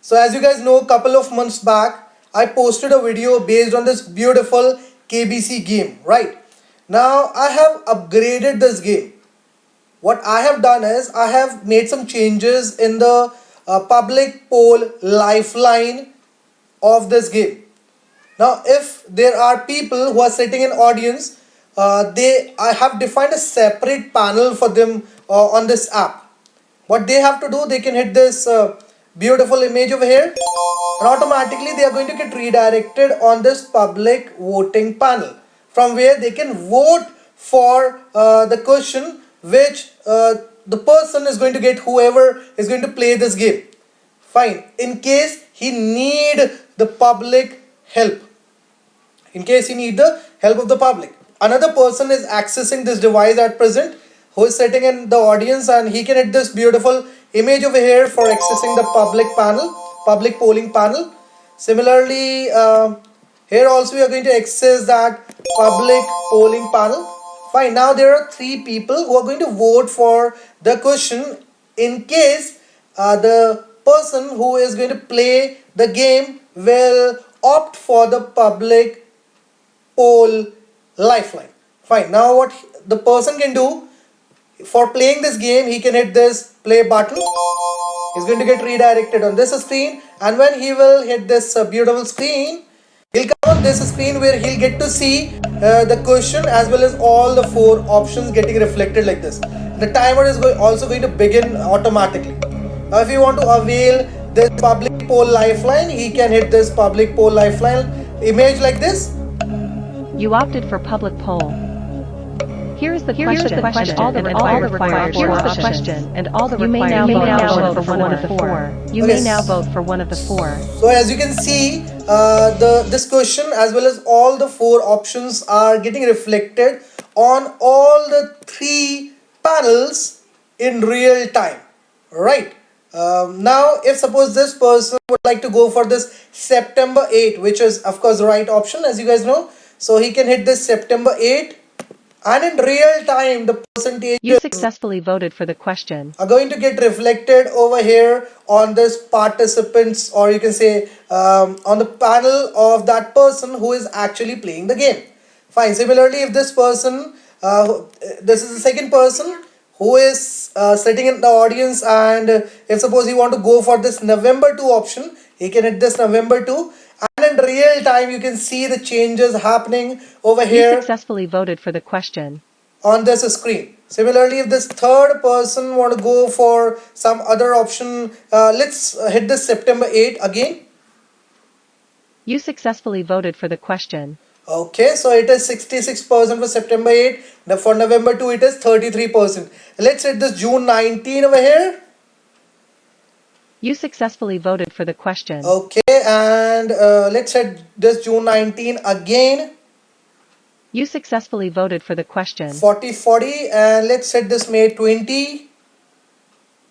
So as you guys know, a couple of months back, I posted a video based on this beautiful KBC game, right? Now I have upgraded this game. What I have done is I have made some changes in the public poll lifeline of this game. Now if there are people who are sitting in audience, I have defined a separate panel for them on this app. What they have to do, they can hit this beautiful image over here, and automatically they are going to get redirected on this public voting panel, from where they can vote for the question which the person is going to get, whoever is going to play this game. Fine. In case he need the public help, in case he need the help of the public, another person is accessing this device at present, who is sitting in the audience, and he can hit this beautiful image over here for accessing the public polling panel. Similarly, here also we are going to access that public polling panel. Fine. Now there are three people who are going to vote for the question in case the person who is going to play the game will opt for the public poll lifeline. Fine. Now what the person can do, for playing this game, he can hit this play button. He's going to get redirected on this screen, and when he will hit this beautiful screen, he'll come on this screen where he'll get to see the question as well as all the four options getting reflected like this. The timer is also going to begin automatically. Now if you want to avail this public poll lifeline, he can hit this public poll lifeline image like this. You opted for public poll. Here's the question. All the required question. And all the required. You may now vote for one of the four. You may now vote for one of the four. So as you can see, this question as well as all the four options are getting reflected on all the three panels in real time, right? Now if suppose this person would like to go for this September 8, which is of course the right option, as you guys know, so he can hit this September 8, and in real time the percentage you successfully voted for the question are going to get reflected over here on this participants, or you can say on the panel of that person who is actually playing the game. Fine. Similarly, if this person, this is the second person who is sitting in the audience, and if suppose he want to go for this November 2 option, he can hit this November 2, and in real time you can see the changes happening over here. You successfully voted for the question On this screen. Similarly, if this third person want to go for some other option, let's hit this September 8 again. You successfully voted for the question. Okay, so it is 66% for September 8. Now for November 2 it is 33%. Let's hit this June 19 over here. You successfully voted for the question. Okay, and let's hit this June 19 again. You successfully voted for the question. 40, and let's hit this May 20.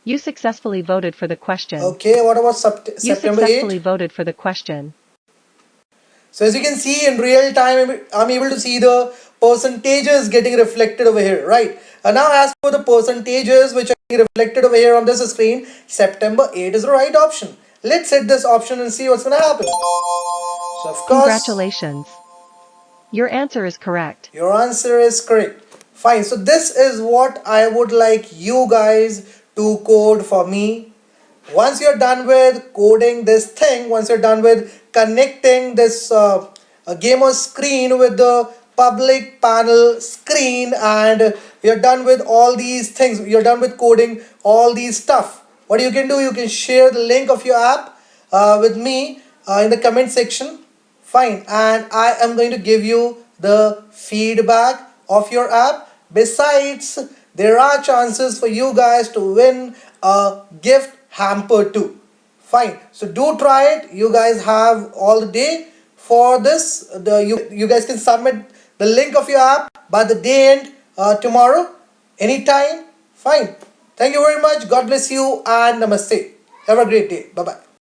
You successfully voted for the question. Okay, what about September 8? You successfully voted for the question. So as you can see in real time, I'm able to see the percentages getting reflected over here, right? And now as for the percentages which are getting reflected over here on this screen, September 8 is the right option. Let's hit this option and see what's going to happen. So of course, congratulations. Your answer is correct. Your answer is correct. Fine. So this is what I would like you guys to code for me. Once you're done with coding this thing, once you're done with connecting this gamer screen with the public panel screen, and you're done with all these things, you're done with coding all these stuff, what you can do, you can share the link of your app with me in the comment section. Fine, and I am going to give you the feedback of your app. Besides, there are chances for you guys to win a gift hamper too. Fine, so do try it. You guys have all the day for this. You guys can submit the link of your app by the day end tomorrow, anytime. Fine. Thank you very much. God bless you and namaste. Have a great day. Bye bye.